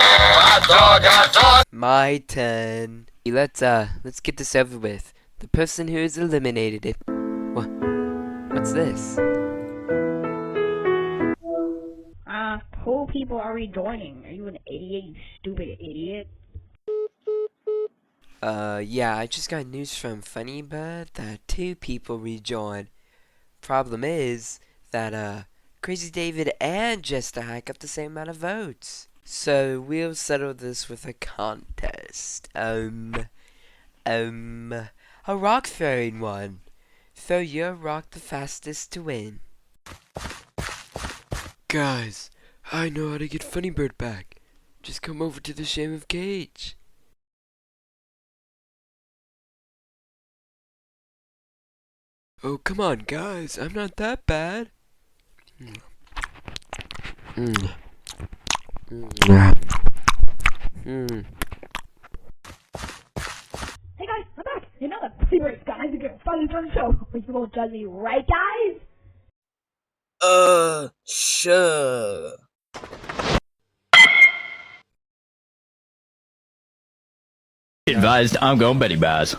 Hot dog, hot dog. My turn. Let's get this over with. The person who has eliminated it. What's this? Who people are rejoining? Are you an idiot, you stupid idiot? Yeah, I just got news from Funny Bird that 2 people rejoined. Problem is that, Crazy David and Jester Hike got the same amount of votes. So we'll settle this with a contest. A rock throwing one. Throw your rock the fastest to win. Guys, I know how to get Funny Bird back. Just come over to the Shame of Cage. Oh, come on, guys. I'm not that bad. Hey guys, I'm back! You know that secret guys to get funny from the show. Are you supposed to judge me, right guys? Sure. Advised, I'm going Betty Bass.